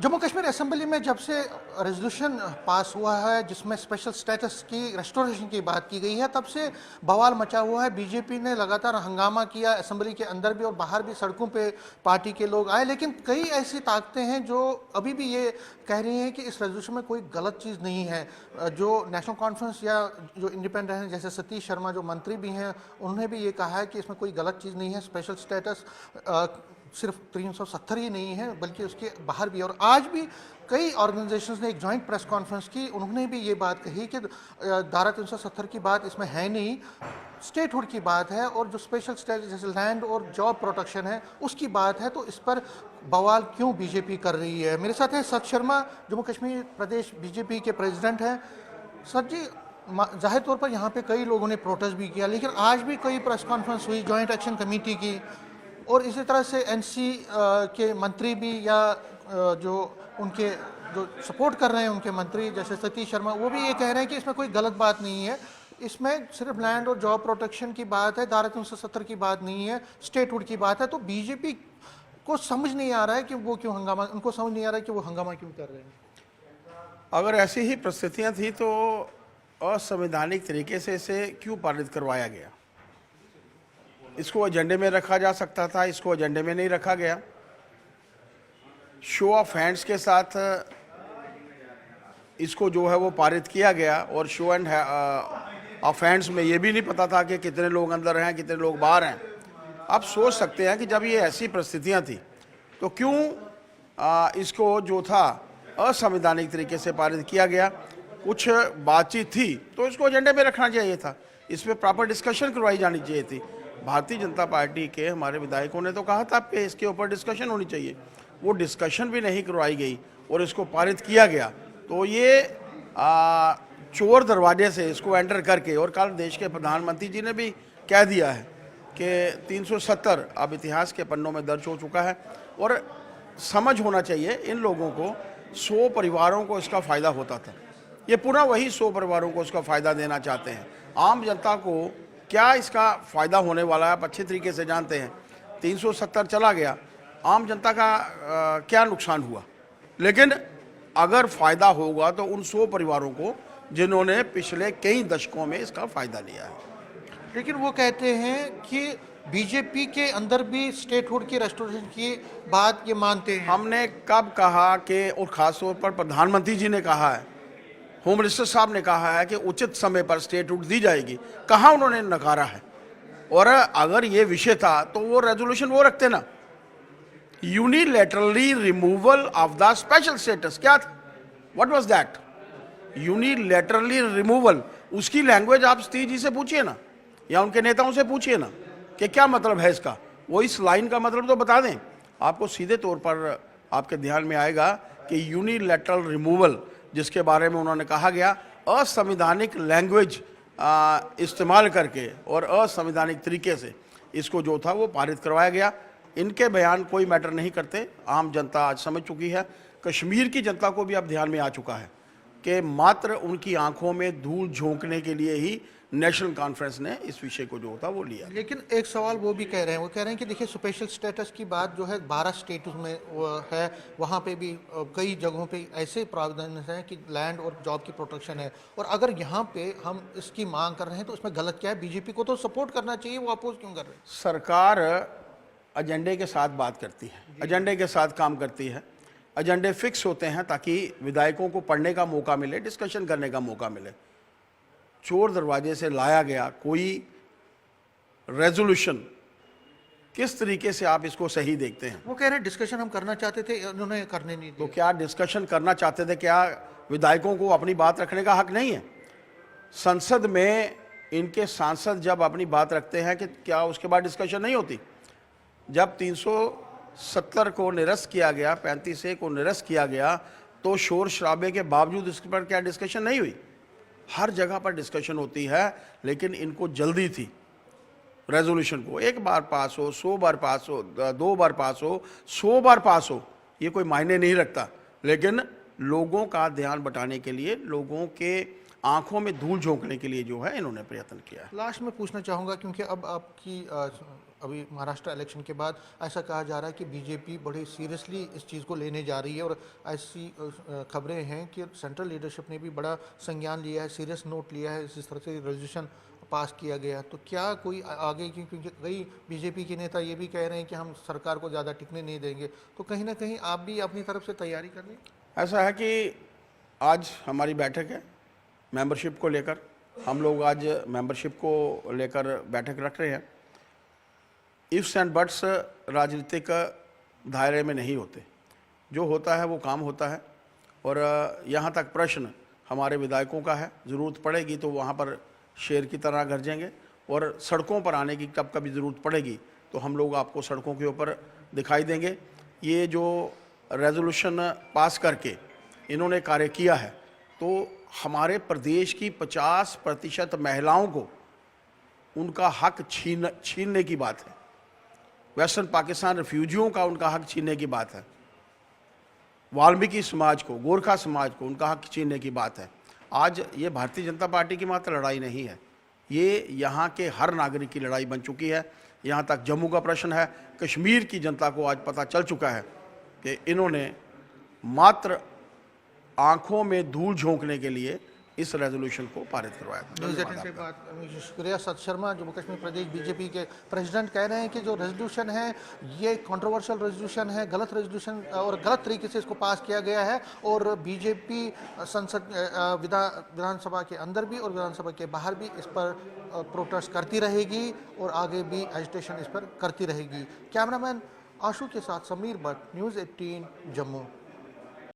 Jammu Kashmir assembly में जब से रेजोल्यूशन पास हुआ है जिसमें स्पेशल स्टेटस की रेस्टोरेशन की बात की गई है, तब से बवाल मचा हुआ है। बीजेपी ने लगातार हंगामा किया, असेंबली के अंदर भी और बाहर भी सड़कों पे पार्टी के लोग आए। लेकिन कई ऐसी ताकतें हैं जो अभी भी ये कह रही हैं कि इस रेजोल्यूशन में कोई गलत चीज़ नहीं है। जो नेशनल कॉन्फ्रेंस या जो इंडिपेंडेंट हैं, जैसे सतीश शर्मा जो मंत्री भी हैं, उन्होंने भी ये कहा है कि इसमें कोई गलत चीज़ नहीं है। स्पेशल स्टेटस सिर्फ 370 ही नहीं है बल्कि उसके बाहर भी। और आज भी कई ऑर्गेनाइजेशंस ने एक जॉइंट प्रेस कॉन्फ्रेंस की, उन्होंने भी ये बात कही कि धारा 370 की बात इसमें है नहीं, स्टेटहुड की बात है। और जो स्पेशल स्टेटस जैसे लैंड और जॉब प्रोटेक्शन है उसकी बात है, तो इस पर बवाल क्यों बीजेपी कर रही है। मेरे साथ है सत शर्मा, जम्मू कश्मीर प्रदेश बीजेपी के प्रेसिडेंट हैं। सर जी, जाहिर तौर पर यहाँ पे कई लोगों ने प्रोटेस्ट भी किया, लेकिन आज भी कई प्रेस कॉन्फ्रेंस हुई जॉइंट एक्शन कमेटी की, और इसी तरह से एनसी के मंत्री भी या जो उनके जो सपोर्ट कर रहे हैं उनके मंत्री जैसे सतीश शर्मा, वो भी ये कह रहे हैं कि इसमें कोई गलत बात नहीं है, इसमें सिर्फ लैंड और जॉब प्रोटेक्शन की बात है, धारा 370 की बात नहीं है, स्टेटहुड की बात है। तो बीजेपी को समझ नहीं आ रहा है कि वो क्यों हंगामा, उनको समझ नहीं आ रहा है कि वो हंगामा क्यों कर रहे हैं। अगर ऐसी ही परिस्थितियां थी तो असंवैधानिक तरीके से इसे क्यों पारित करवाया गया। इसको एजेंडे में रखा जा सकता था, इसको एजेंडे में नहीं रखा गया। शो ऑफ हैंड्स के साथ इसको जो है वो पारित किया गया, और शो एंड ऑफ हैंड्स में ये भी नहीं पता था कि कितने लोग अंदर हैं कितने लोग बाहर हैं। आप सोच सकते हैं कि जब ये ऐसी परिस्थितियां थी तो क्यों इसको जो था असंवैधानिक तरीके से पारित किया गया। कुछ बातचीत थी तो इसको एजेंडे में रखना चाहिए था, इस पर प्रॉपर डिस्कशन करवाई जानी चाहिए थी। भारतीय जनता पार्टी के हमारे विधायकों ने तो कहा था कि इसके ऊपर डिस्कशन होनी चाहिए, वो डिस्कशन भी नहीं करवाई गई और इसको पारित किया गया। तो ये चोर दरवाजे से इसको एंटर करके, और कल देश के प्रधानमंत्री जी ने भी कह दिया है कि 370 अब इतिहास के पन्नों में दर्ज हो चुका है। और समझ होना चाहिए इन लोगों को, 100 परिवारों को इसका फ़ायदा होता था, ये पुनः वही 100 परिवारों को इसका फ़ायदा देना चाहते हैं। आम जनता को क्या इसका फ़ायदा होने वाला है आप अच्छे तरीके से जानते हैं। 370 चला गया, आम जनता का क्या नुकसान हुआ, लेकिन अगर फ़ायदा होगा तो उन 100 परिवारों को जिन्होंने पिछले कई दशकों में इसका फ़ायदा लिया है। लेकिन वो कहते हैं कि बीजेपी के अंदर भी स्टेटहुड की रेस्टोरेशन की बात ये मानते हैं। हमने कब कहा कि, और ख़ासतौर पर प्रधानमंत्री जी ने कहा है, होम मिनिस्टर साहब ने कहा है कि उचित समय पर स्टेटहुड दी जाएगी, कहाँ उन्होंने नकारा है। और अगर ये विषय था तो वो रेजोल्यूशन वो रखते ना, unilaterally removal of the special status. क्या था, what was that, unilaterally removal. उसकी लैंग्वेज आप सतीश जी से पूछिए ना, या उनके नेताओं से पूछिए ना कि क्या मतलब है इसका, वो इस लाइन का मतलब तो बता दें। आपको सीधे तौर पर आपके ध्यान में आएगा कि यूनिलैटरल रिमूवल जिसके बारे में उन्होंने कहा गया, असंवैधानिक लैंग्वेज इस्तेमाल करके और असंवैधानिक तरीके से इसको जो था वो पारित करवाया गया। इनके बयान कोई मैटर नहीं करते, आम जनता आज समझ चुकी है। कश्मीर की जनता को भी अब ध्यान में आ चुका है कि मात्र उनकी आंखों में धूल झोंकने के लिए ही नेशनल कॉन्फ्रेंस ने इस विषय को जो था वो लिया। लेकिन एक सवाल वो भी कह रहे हैं, वो कह रहे हैं कि देखिए स्पेशल स्टेटस की बात जो है 12 स्टेट्स में वो है, वहाँ पे भी कई जगहों पे ऐसे प्रावधान हैं कि लैंड और जॉब की प्रोटेक्शन है, और अगर यहाँ पे हम इसकी मांग कर रहे हैं तो इसमें गलत क्या है। बीजेपी को तो सपोर्ट करना चाहिए, वो अपोज क्यों कर रहे हैं। सरकार एजेंडे के साथ बात करती है, एजेंडे के साथ काम करती है, एजेंडे फिक्स होते हैं ताकि विधायकों को पढ़ने का मौका मिले, डिस्कशन करने का मौका मिले। चोर दरवाजे से लाया गया कोई रेजोल्यूशन, किस तरीके से आप इसको सही देखते हैं। वो कह रहे हैं डिस्कशन हम करना चाहते थे, उन्होंने करने नहीं दिया। तो क्या डिस्कशन करना चाहते थे, क्या विधायकों को अपनी बात रखने का हक नहीं है। संसद में इनके सांसद जब अपनी बात रखते हैं कि क्या उसके बाद डिस्कशन नहीं होती। जब 370 को निरस्त किया गया, 35A को निरस्त किया गया, तो शोर शराबे के बावजूद इस पर क्या डिस्कशन नहीं हुई। हर जगह पर डिस्कशन होती है, लेकिन इनको जल्दी थी रेजोल्यूशन को। एक बार पास हो, 100 बार पास हो, 2 बार पास हो, 100 बार पास हो, ये कोई मायने नहीं रखता। लेकिन लोगों का ध्यान बटाने के लिए, लोगों के आंखों में धूल झोंकने के लिए जो है इन्होंने प्रयत्न किया है। लास्ट में पूछना चाहूँगा, क्योंकि अब आपकी अभी महाराष्ट्र इलेक्शन के बाद ऐसा कहा जा रहा है कि बीजेपी बड़े सीरियसली इस चीज़ को लेने जा रही है और ऐसी खबरें हैं कि सेंट्रल लीडरशिप ने भी बड़ा संज्ञान लिया है, सीरियस नोट लिया है, इस तरह से रेजोल्यूशन पास किया गया। तो क्या कोई आगे की, क्योंकि कई बीजेपी के नेता ये भी कह रहे हैं कि हम सरकार को ज़्यादा टिकने नहीं देंगे, तो कहीं ना कहीं आप भी अपनी तरफ से तैयारी कर रहे हैं? ऐसा है कि आज हमारी बैठक है मेंबरशिप को लेकर, हम लोग आज मेंबरशिप को लेकर बैठक रख रहे हैं। इफ्स एंड बट्स राजनीतिक दायरे में नहीं होते, जो होता है वो काम होता है। और यहाँ तक प्रश्न हमारे विधायकों का है, ज़रूरत पड़ेगी तो वहाँ पर शेर की तरह गरजेंगे, और सड़कों पर आने की कब कभी ज़रूरत पड़ेगी तो हम लोग आपको सड़कों के ऊपर दिखाई देंगे। ये जो रेजोल्यूशन पास करके इन्होंने कार्य किया है, तो हमारे प्रदेश की 50% महिलाओं को उनका हक छीनने की बात है। वेस्टर्न पाकिस्तान रिफ्यूजियों का उनका हक छीनने की बात है। वाल्मीकि समाज को, गोरखा समाज को उनका हक छीनने की बात है। आज ये भारतीय जनता पार्टी की मात्र लड़ाई नहीं है, ये यहाँ के हर नागरिक की लड़ाई बन चुकी है। यहाँ तक जम्मू का प्रश्न है, कश्मीर की जनता को आज पता चल चुका है कि इन्होंने मात्र आंखों में धूल झोंकने के लिए इस रेजोल्यूशन को पारित करवाया था। न्यूज़ 18 से बात शुक्रिया। सत शर्मा, जम्मू कश्मीर प्रदेश बीजेपी के प्रेसिडेंट, कह रहे हैं कि जो रेजोल्यूशन है ये कंट्रोवर्शियल रेजोल्यूशन है, गलत रेजोल्यूशन और गलत तरीके से इसको पास किया गया है, और बीजेपी संसद विधानसभा के अंदर भी और विधानसभा के बाहर भी इस पर प्रोटेस्ट करती रहेगी और आगे भी एजिटेशन इस पर करती रहेगी। कैमरामैन आशु के साथ समीर भट्ट, न्यूज़ 18 जम्मू।